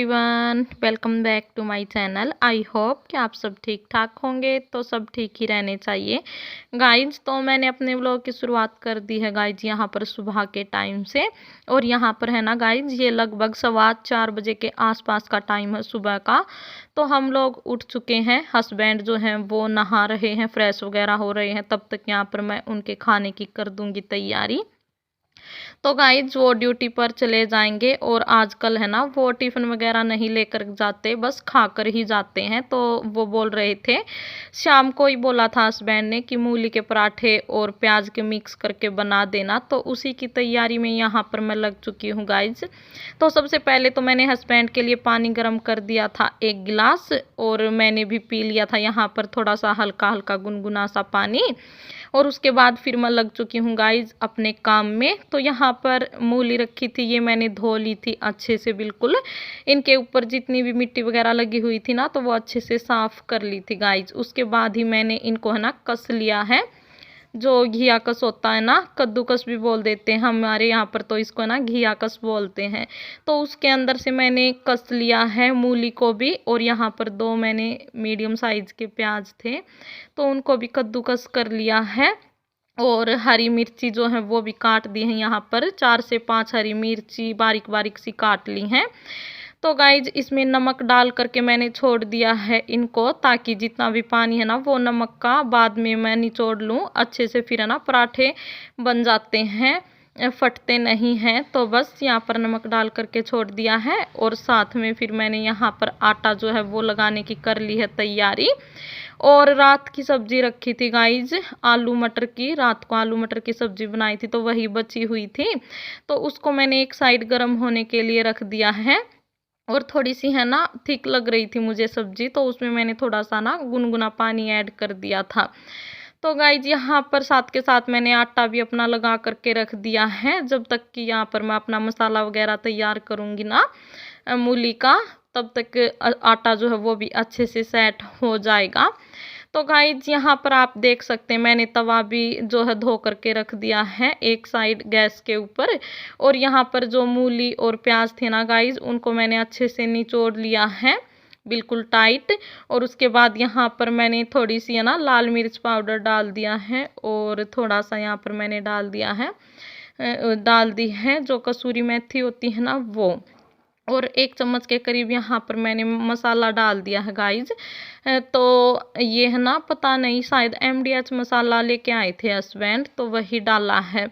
Everyone, welcome back to my channel. I hope कि आप सब ठीक ठाक होंगे। तो सब ठीक ही रहने चाहिए गाइज। तो मैंने अपने व्लॉग की शुरुआत कर दी है गाइज यहाँ पर सुबह के टाइम से। और यहाँ पर है ना गाइज, ये लगभग 4:15 बजे के आसपास का टाइम है सुबह का। तो हम लोग उठ चुके हैं। हस्बैंड जो हैं वो नहा रहे हैं, फ्रेश वगैरह हो रहे हैं। तब तक यहाँ पर मैं उनके खाने की कर दूंगी तैयारी। तो गाइज वो ड्यूटी पर चले जाएंगे और आजकल है ना वो टिफ़िन वगैरह नहीं लेकर जाते, बस खाकर ही जाते हैं। तो वो बोल रहे थे, शाम को ही बोला था हस्बैंड ने कि मूली के पराठे और प्याज के मिक्स करके बना देना। तो उसी की तैयारी में यहाँ पर मैं लग चुकी हूँ गाइज। तो सबसे पहले तो मैंने हस्बैंड के लिए पानी गर्म कर दिया था 1 गिलास, और मैंने भी पी लिया था यहाँ पर थोड़ा सा हल्का हल्का गुनगुना सा पानी। और उसके बाद फिर मैं लग चुकी हूँ गाइज अपने काम में। तो यहाँ पर मूली रखी थी, ये मैंने धो ली थी अच्छे से बिल्कुल। इनके ऊपर जितनी भी मिट्टी वगैरह लगी हुई थी ना, तो वो अच्छे से साफ कर ली थी गाइज। उसके बाद ही मैंने इनको है ना कस लिया है। जो घिया कस होता है ना, कद्दूकस भी बोल देते हैं हमारे यहाँ पर, तो इसको ना घिया कस बोलते हैं। तो उसके अंदर से मैंने कस लिया है मूली को भी। और यहाँ पर 2 मैंने मीडियम साइज के प्याज थे, तो उनको भी कद्दूकस कर लिया है। और हरी मिर्ची जो है वो भी काट दी है। यहाँ पर 4 से 5 हरी मिर्ची बारीक बारीक सी काट ली हैं। तो गाइज इसमें नमक डाल करके मैंने छोड़ दिया है इनको, ताकि जितना भी पानी है ना वो नमक का बाद में मैं निचोड़ लूँ अच्छे से। फिर है ना पराठे बन जाते हैं, फटते नहीं हैं। तो बस यहाँ पर नमक डाल करके छोड़ दिया है। और साथ में फिर मैंने यहाँ पर आटा जो है वो लगाने की कर ली है तैयारी। और रात की सब्जी रखी थी गाइज, आलू मटर की। रात को आलू मटर की सब्जी बनाई थी, तो वही बची हुई थी। तो उसको मैंने एक साइड गर्म होने के लिए रख दिया है। और थोड़ी सी है ना थिक लग रही थी मुझे सब्जी, तो उसमें मैंने थोड़ा सा ना गुनगुना पानी ऐड कर दिया था। तो गाइज यहाँ पर साथ के साथ मैंने आटा भी अपना लगा करके रख दिया है, जब तक कि यहाँ पर मैं अपना मसाला वगैरह तैयार करूँगी ना मूली का, तब तक आटा जो है वो भी अच्छे से सेट हो जाएगा। तो गाइज यहाँ पर आप देख सकते हैं मैंने तवा भी जो है धो करके रख दिया है एक साइड गैस के ऊपर। और यहाँ पर जो मूली और प्याज थे ना गाइज, उनको मैंने अच्छे से निचोड़ लिया है बिल्कुल टाइट। और उसके बाद यहाँ पर मैंने थोड़ी सी है ना लाल मिर्च पाउडर डाल दिया है। और थोड़ा सा यहाँ पर मैंने डाल दी है जो कसूरी मेथी होती है ना वो। और 1 चम्मच के करीब यहाँ पर मैंने मसाला डाल दिया है गाइज। तो ये है ना पता नहीं, शायद MDH मसाला लेके आए थे हस्बैंड, तो वही डाला है।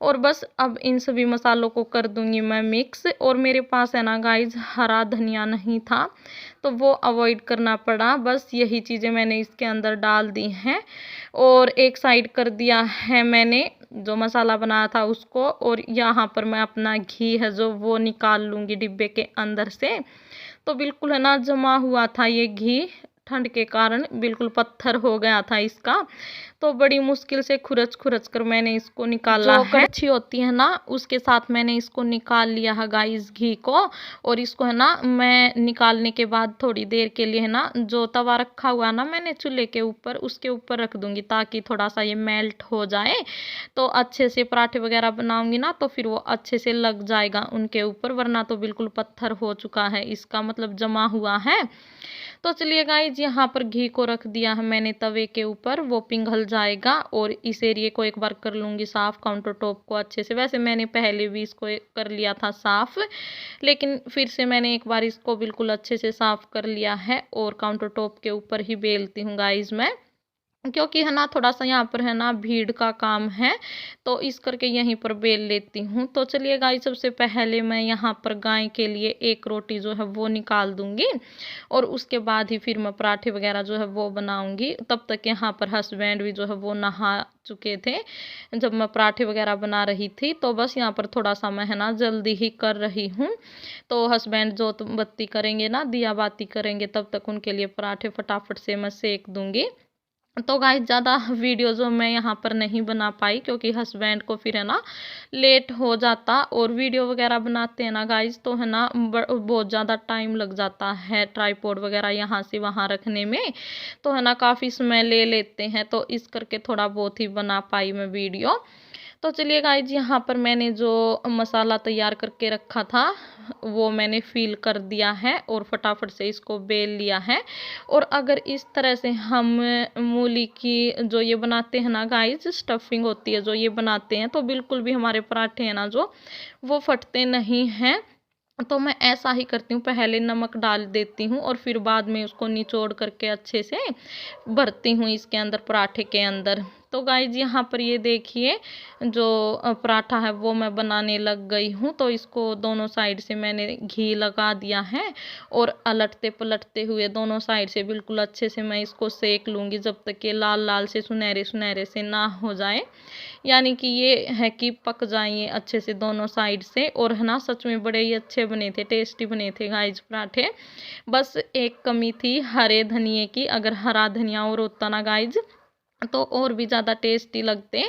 और बस अब इन सभी मसालों को कर दूंगी मैं मिक्स। और मेरे पास है ना गाइज हरा धनिया नहीं था, तो वो अवॉइड करना पड़ा। बस यही चीज़ें मैंने इसके अंदर डाल दी हैं। और एक साइड कर दिया है मैंने जो मसाला बनाया था उसको। और यहाँ पर मैं अपना घी है जो वो निकाल लूँगी डिब्बे के अंदर से। तो बिल्कुल है ना जमा हुआ था ये घी, ठंड के कारण बिल्कुल पत्थर हो गया था इसका। तो बड़ी मुश्किल से खुरच खुरच कर मैंने इसको निकाला है। जो कड़छी होती है ना उसके साथ मैंने इसको निकाल लिया है गाइस घी को। और इसको है ना मैं निकालने के बाद थोड़ी देर के लिए है ना जो तवा रखा हुआ ना मैंने चूल्हे के ऊपर, उसके ऊपर रख दूंगी, ताकि थोड़ा सा ये मेल्ट हो जाए। तो अच्छे से पराठे वगैरह बनाऊंगी ना, तो फिर वो अच्छे से लग जाएगा उनके ऊपर। वरना तो बिल्कुल पत्थर हो चुका है, इसका मतलब जमा हुआ है। तो चलिए गाइज यहाँ पर घी को रख दिया है मैंने तवे के ऊपर, वो पिघल जाएगा। और इस एरिए को एक बार कर लूँगी साफ़, काउंटर टॉप को अच्छे से। वैसे मैंने पहले भी इसको कर लिया था साफ़, लेकिन फिर से मैंने एक बार इसको बिल्कुल अच्छे से साफ़ कर लिया है। और काउंटर टॉप के ऊपर ही बेलती हूँ गाइज मैं, क्योंकि है ना थोड़ा सा यहाँ पर है ना भीड़ का काम है, तो इस करके यहीं पर बेल लेती हूँ। तो चलिए गाइस, सबसे पहले मैं यहाँ पर गाय के लिए 1 रोटी जो है वो निकाल दूंगी। और उसके बाद ही फिर मैं पराठे वगैरह जो है वो बनाऊंगी। तब तक यहाँ पर हस्बैंड भी जो है वो नहा चुके थे जब मैं पराठे वगैरह बना रही थी। तो बस यहाँ पर थोड़ा सा मैं है ना जल्दी ही कर रही हूँ। तो हस्बैंड जो बत्ती करेंगे ना, दिया बाती करेंगे, तब तक उनके लिए पराठे फटाफट से मैं सेक दूंगी। तो गाइस ज़्यादा वीडियो जो मैं यहाँ पर नहीं बना पाई, क्योंकि हस्बैंड को फिर है ना लेट हो जाता। और वीडियो वगैरह बनाते हैं ना गाइस, तो है ना बहुत ज़्यादा टाइम लग जाता है ट्राईपॉड वगैरह यहाँ से वहाँ रखने में, तो है ना काफ़ी समय ले लेते हैं। तो इस करके थोड़ा बहुत ही बना पाई मैं वीडियो। तो चलिए गाइज, यहाँ पर मैंने जो मसाला तैयार करके रखा था वो मैंने फिल कर दिया है और फटाफट से इसको बेल लिया है। और अगर इस तरह से हम मूली की जो ये बनाते हैं ना गाइज, स्टफिंग होती है जो ये बनाते हैं, तो बिल्कुल भी हमारे पराठे हैं ना जो वो फटते नहीं हैं। तो मैं ऐसा ही करती हूँ, पहले नमक डाल देती हूँ और फिर बाद में उसको निचोड़ करके अच्छे से भरती हूँ इसके अंदर, पराठे के अंदर। तो गाइज यहाँ पर ये देखिए जो पराठा है वो मैं बनाने लग गई हूँ। तो इसको दोनों साइड से मैंने घी लगा दिया है और अलटते पलटते हुए दोनों साइड से बिल्कुल अच्छे से मैं इसको सेक लूँगी जब तक ये लाल लाल से सुनहरे सुनहरे से ना हो जाए, यानी कि ये है कि पक जाए अच्छे से दोनों साइड से। और है ना, सच में बड़े ही अच्छे बने थे, टेस्टी बने थे गाइज पराठे। बस एक कमी थी हरे धनिए की, अगर हरा धनिया और होता ना गाइज तो और भी ज़्यादा टेस्टी लगते।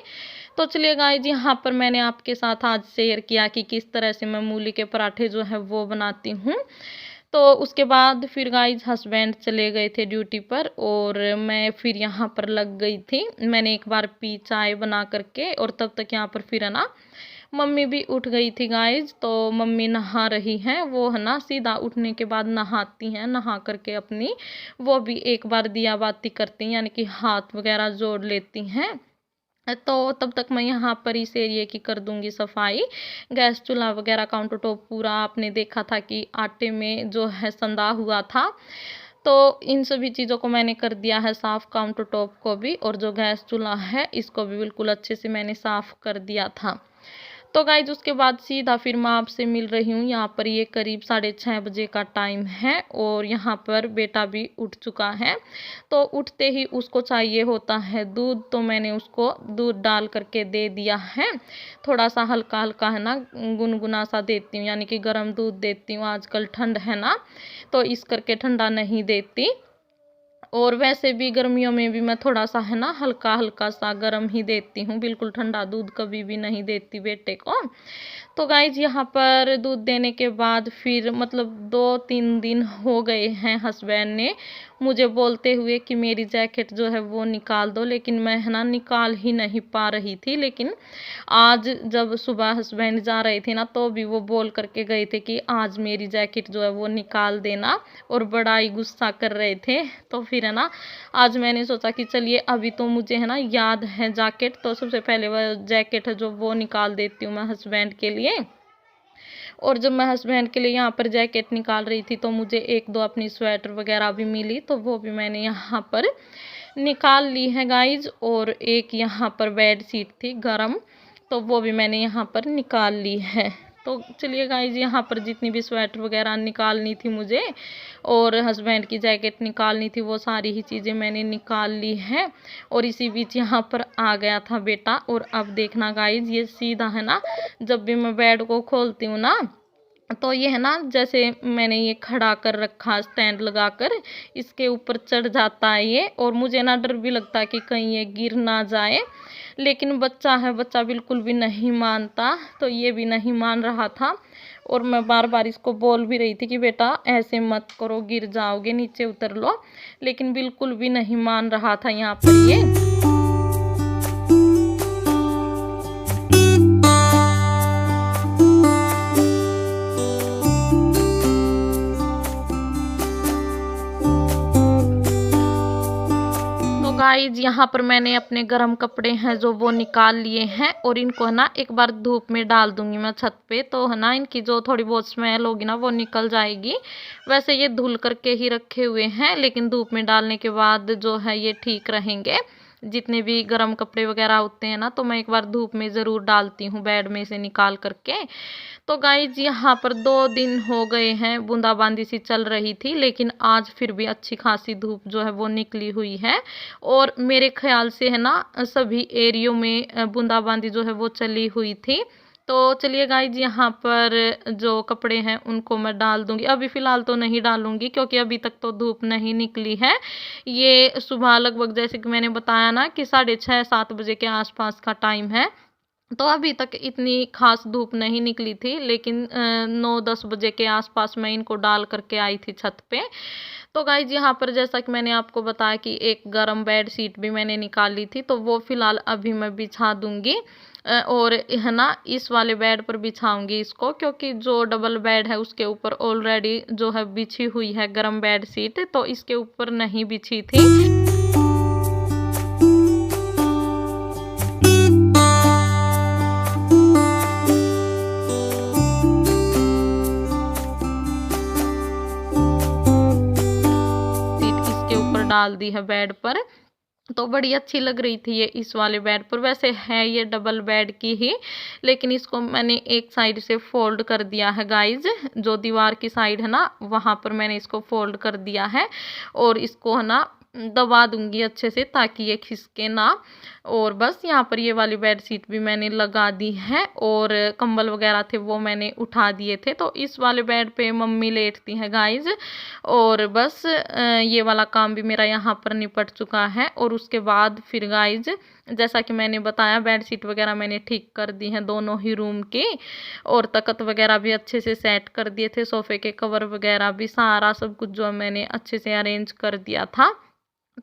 तो चलिए गाइज, यहाँ पर मैंने आपके साथ आज शेयर किया कि किस तरह से मैं मूली के पराठे जो है वो बनाती हूँ। तो उसके बाद फिर गाइज हस्बैंड चले गए थे ड्यूटी पर और मैं फिर यहाँ पर लग गई थी। मैंने एक बार पी चाय बना करके और तब तक यहाँ पर फिर है ना मम्मी भी उठ गई थी गाइज। तो मम्मी नहा रही हैं, वो है ना सीधा उठने के बाद नहाती हैं, नहा करके अपनी वो भी एक बार दिया बाती करती हैं, यानी कि हाथ वगैरह जोड़ लेती हैं। तो तब तक मैं यहाँ पर इस एरिए की कर दूंगी सफाई। गैस चूल्हा वगैरह काउंटर टॉप पूरा आपने देखा था कि आटे में जो है संधा हुआ था, तो इन सभी चीज़ों को मैंने कर दिया है साफ़, काउंटर टॉप को भी और जो गैस चूल्हा है इसको भी बिल्कुल अच्छे से मैंने साफ़ कर दिया था। तो गाइज उसके बाद सीधा फिर मैं आपसे मिल रही हूँ। यहाँ पर ये करीब 6:30 बजे का टाइम है और यहाँ पर बेटा भी उठ चुका है। तो उठते ही उसको चाहिए होता है दूध, तो मैंने उसको दूध डाल करके दे दिया है। थोड़ा सा हल्का हल्का है ना गुनगुना सा देती हूँ, यानी कि गर्म दूध देती हूँ, आजकल ठंड है ना तो इस करके ठंडा नहीं देती। और वैसे भी गर्मियों में भी मैं थोड़ा सा है ना हल्का हल्का सा गर्म ही देती हूँ, बिल्कुल ठंडा दूध कभी भी नहीं देती बेटे को। तो गाइज यहाँ पर दूध देने के बाद फिर मतलब 2-3 दिन हो गए हैं हस्बैंड ने मुझे बोलते हुए कि मेरी जैकेट जो है वो निकाल दो, लेकिन मैं है ना निकाल ही नहीं पा रही थी। लेकिन आज जब सुबह हस्बैंड जा रहे थे ना तो भी वो बोल करके गए थे कि आज मेरी जैकेट जो है वो निकाल देना, और बड़ा ही गुस्सा कर रहे थे। तो फिर है ना आज मैंने सोचा कि चलिए अभी तो मुझे है ना याद है जैकेट, तो सबसे पहले वह जैकेट है जो वो निकाल देती हूँ मैं हस्बैंड के लिए। और जब मैं हस्बैंड के लिए यहाँ पर जैकेट निकाल रही थी तो मुझे 1-2 अपनी स्वेटर वगैरह भी मिली, तो वो भी मैंने यहाँ पर निकाल ली है गाइज। और एक यहाँ पर बेड शीट थी गरम, तो वो भी मैंने यहाँ पर निकाल ली है। तो चलिए गाइज यहाँ पर जितनी भी स्वेटर वगैरह निकालनी थी मुझे और हस्बैंड की जैकेट निकालनी थी, वो सारी ही चीज़ें मैंने निकाल ली है। और इसी बीच यहाँ पर आ गया था बेटा। और अब देखना गाइज ये सीधा है ना, जब भी मैं बेड को खोलती हूँ ना तो ये है ना जैसे मैंने ये खड़ा कर रखा स्टैंड लगाकर, इसके ऊपर चढ़ जाता है ये। और मुझे ना डर भी लगता है कि कहीं ये गिर ना जाए, लेकिन बच्चा है, बच्चा बिल्कुल भी नहीं मानता। तो ये भी नहीं मान रहा था और मैं बार बार इसको बोल भी रही थी कि बेटा ऐसे मत करो, गिर जाओगे, नीचे उतर लो, लेकिन बिल्कुल भी नहीं मान रहा था यहाँ पर ये। गाइज यहाँ पर मैंने अपने गर्म कपड़े हैं जो वो निकाल लिए हैं और इनको है ना एक बार धूप में डाल दूंगी मैं छत पे, तो है ना इनकी जो थोड़ी बहुत स्मेल होगी ना वो निकल जाएगी। वैसे ये धुल करके ही रखे हुए हैं, लेकिन धूप में डालने के बाद जो है ये ठीक रहेंगे। जितने भी गर्म कपड़े वगैरह होते हैं ना तो मैं एक बार धूप में ज़रूर डालती हूँ बेड में से निकाल करके। तो गाइज यहाँ पर 2 दिन हो गए हैं, बूंदाबांदी सी चल रही थी, लेकिन आज फिर भी अच्छी खासी धूप जो है वो निकली हुई है। और मेरे ख्याल से है ना सभी एरियो में बूंदाबांदी जो है वो चली हुई थी। तो चलिए गाइज यहाँ पर जो कपड़े हैं उनको मैं डाल दूंगी, अभी फ़िलहाल तो नहीं डालूंगी क्योंकि अभी तक तो धूप नहीं निकली है। ये सुबह लगभग जैसे कि मैंने बताया ना कि 6:30-7 बजे के आसपास का टाइम है, तो अभी तक इतनी खास धूप नहीं निकली थी। लेकिन 9-10 बजे के आसपास मैं इनको डाल करके आई थी छत पे। तो गाइज यहाँ पर जैसा कि मैंने आपको बताया कि एक गरम बेड शीट भी मैंने निकाल ली थी, तो वो फ़िलहाल अभी मैं बिछा दूंगी। और है ना इस वाले बेड पर बिछाऊंगी इसको, क्योंकि जो डबल बेड है उसके ऊपर ऑलरेडी जो है बिछी हुई है गर्म बेड शीट, तो इसके ऊपर नहीं बिछी थी। डाल दी है बेड पर, तो बड़ी अच्छी लग रही थी ये इस वाले बेड पर। वैसे है ये डबल बेड की ही, लेकिन इसको मैंने एक साइड से फोल्ड कर दिया है गाइज, जो दीवार की साइड है ना वहां पर मैंने इसको फोल्ड कर दिया है, और इसको है ना दबा दूंगी अच्छे से ताकि ये खिसके ना। और बस यहाँ पर ये वाली बेड शीट भी मैंने लगा दी है, और कंबल वगैरह थे वो मैंने उठा दिए थे। तो इस वाले बेड पे मम्मी लेटती हैं गाइज, और बस ये वाला काम भी मेरा यहाँ पर निपट चुका है। और उसके बाद फिर गाइज जैसा कि मैंने बताया बेड शीट वगैरह मैंने ठीक कर दी हैं दोनों ही रूम की, और तख्त वगैरह भी अच्छे से सेट कर दिए थे, सोफे के कवर वगैरह भी सारा सब कुछ जो मैंने अच्छे से अरेंज कर दिया था।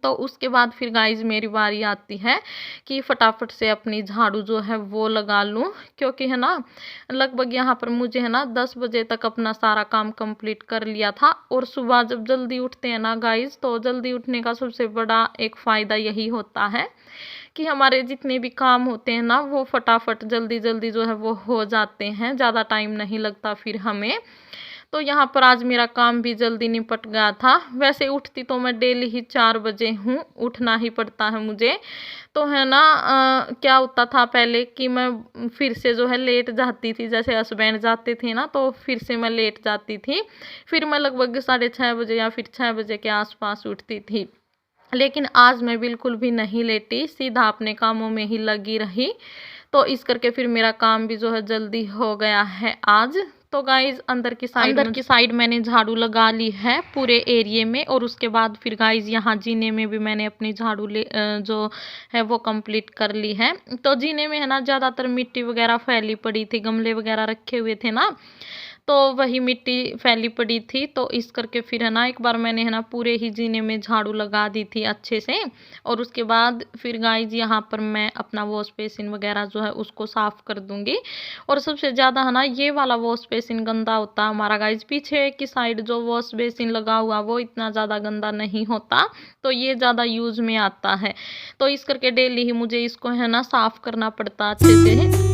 तो उसके बाद फिर गाइज मेरी बारी आती है कि फटाफट से अपनी झाड़ू जो है वो लगा लूँ, क्योंकि है ना लगभग यहाँ पर मुझे है ना 10 बजे तक अपना सारा काम कंप्लीट कर लिया था। और सुबह जब जल्दी उठते हैं ना गाइज, तो जल्दी उठने का सबसे बड़ा एक फ़ायदा यही होता है कि हमारे जितने भी काम होते हैं ना वो फटाफट जल्दी जल्दी जो है वो हो जाते हैं, ज़्यादा टाइम नहीं लगता फिर हमें। तो यहाँ पर आज मेरा काम भी जल्दी निपट गया था। वैसे उठती तो मैं डेली ही 4 बजे हूँ, उठना ही पड़ता है मुझे। तो है ना क्या होता था पहले कि मैं फिर से जो है लेट जाती थी, जैसे हस्बैंड जाते थे ना तो फिर से मैं लेट जाती थी, फिर मैं लगभग 6:30 बजे या फिर 6 बजे के आसपास उठती थी। लेकिन आज मैं बिल्कुल भी नहीं लेटी, सीधा अपने कामों में ही लगी रही। तो इस करके फिर मेरा काम भी जो है जल्दी हो गया है आज। तो गाइज अंदर की साइड मैंने झाड़ू लगा ली है पूरे एरिए में, और उसके बाद फिर गाइज यहाँ जीने में भी मैंने अपनी झाड़ू जो है वो कंप्लीट कर ली है। तो जीने में है ना ज़्यादातर मिट्टी वगैरह फैली पड़ी थी, गमले वगैरह रखे हुए थे ना, तो वही मिट्टी फैली पड़ी थी। तो इस करके फिर है ना एक बार मैंने है ना पूरे ही जीने में झाड़ू लगा दी थी अच्छे से। और उसके बाद फिर गाइज यहाँ पर मैं अपना वॉश बेसिन वगैरह जो है उसको साफ़ कर दूंगी। और सबसे ज़्यादा है ना ये वाला वॉश बेसिन गंदा होता है हमारा गाइज, पीछे की साइड जो वॉश बेसिन लगा हुआ वो इतना ज़्यादा गंदा नहीं होता, तो ये ज़्यादा यूज़ में आता है। तो इस करके डेली ही मुझे इसको है ना साफ़ करना पड़ता अच्छे से।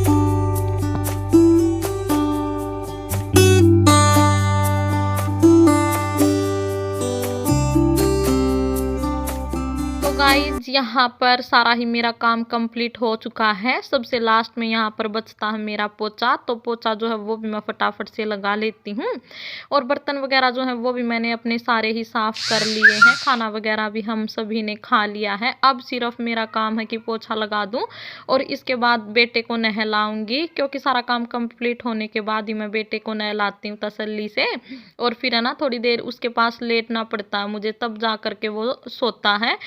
गाइज यहाँ पर सारा ही मेरा काम कंप्लीट हो चुका है। सबसे लास्ट में यहाँ पर बचता है मेरा पोछा, तो पोछा जो है वो भी मैं फटाफट से लगा लेती हूँ। और बर्तन वगैरह जो है वो भी मैंने अपने सारे ही साफ कर लिए हैं, खाना वगैरह भी हम सभी ने खा लिया है। अब सिर्फ मेरा काम है कि पोछा लगा दूँ और इसके बाद बेटे को नहलाऊंगी, क्योंकि सारा काम कंप्लीट होने के बाद ही मैं बेटे को नहलाती हूँ तसल्ली से। और फिर है ना थोड़ी देर उसके पास लेटना पड़ता है मुझे, तब जा करके वो सोता है।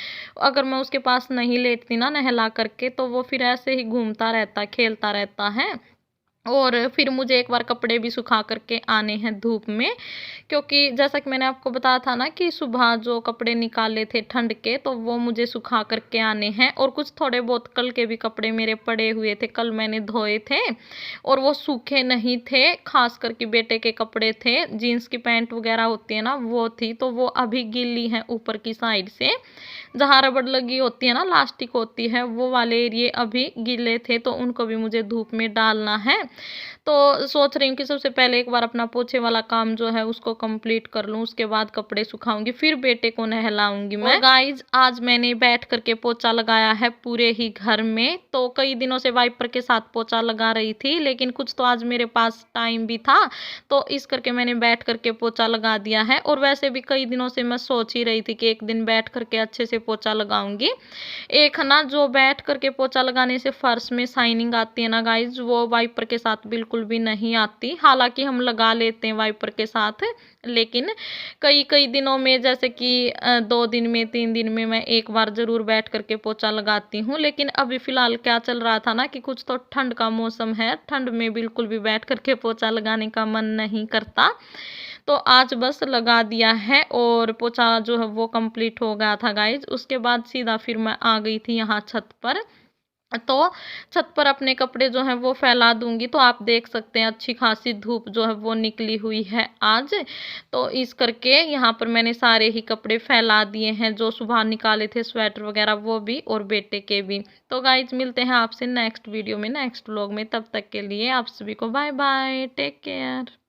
अगर मैं उसके पास नहीं लेटती ना नहला करके, तो वो फिर ऐसे ही घूमता रहता खेलता रहता है। और फिर मुझे एक बार कपड़े भी सुखा करके आने हैं धूप में, क्योंकि जैसा कि मैंने आपको बताया था ना कि सुबह जो कपड़े निकाले थे ठंड के, तो वो मुझे सुखा करके आने हैं। और कुछ थोड़े बहुत कल के भी कपड़े मेरे पड़े हुए थे, कल मैंने धोए थे और वो सूखे नहीं थे। खास करके बेटे के कपड़े थे, जीन्स की पैंट वगैरह होती है ना वो थी, तो वो अभी गीली हैं ऊपर की साइड से। जहाँ रबड़ लगी होती है ना, प्लास्टिक होती है, वो वाले एरिए अभी गीले थे, तो उनको भी मुझे धूप में डालना है। तो सोच रही हूँ कि सबसे पहले एक बार अपना पोछे वाला काम जो है उसको कंप्लीट कर लूँ, उसके बाद कपड़े सुखाऊंगी, फिर बेटे को नहलाऊंगी मैं। गाइज आज मैंने बैठ करके पोछा लगाया है पूरे ही घर में। तो कई दिनों से वाइपर के साथ पोछा लगा रही थी, लेकिन कुछ तो आज मेरे पास टाइम भी था, तो इस करके मैंने बैठ करके पोछा लगा दिया है। और वैसे भी कई दिनों से मैं सोच ही रही थी कि एक दिन बैठ करके अच्छे से पोछा लगाऊंगी। एक ना जो बैठ करके पोछा लगाने से फर्श में शाइनिंग आती है ना गाइज, वो वाइपर के साथ बिल्कुल भी नहीं आती। हालांकि हम लगा लेते हैं वाइपर के साथ, लेकिन कई दिनों में, जैसे कि 2 दिन में 3 दिन में मैं एक बार जरूर बैठ करके पोछा लगाती हूँ। लेकिन अभी फिलहाल क्या चल रहा था ना कि कुछ तो ठंड का मौसम है, ठंड में बिल्कुल भी बैठ करके पोछा लगाने का मन नहीं करता। तो आज बस लगा दिया है और पोछा जो है वो कंप्लीट हो गया था गाइज। उसके बाद सीधा फिर मैं आ गई थी यहाँ छत पर। तो छत पर अपने कपड़े जो हैं वो फैला दूँगी। तो आप देख सकते हैं अच्छी खासी धूप जो है वो निकली हुई है आज। तो इस करके यहाँ पर मैंने सारे ही कपड़े फैला दिए हैं, जो सुबह निकाले थे स्वेटर वगैरह वो भी और बेटे के भी। तो गाइज़ मिलते हैं आपसे नेक्स्ट वीडियो में, नेक्स्ट व्लॉग में। तब तक के लिए आप सभी को बाय बाय, टेक केयर।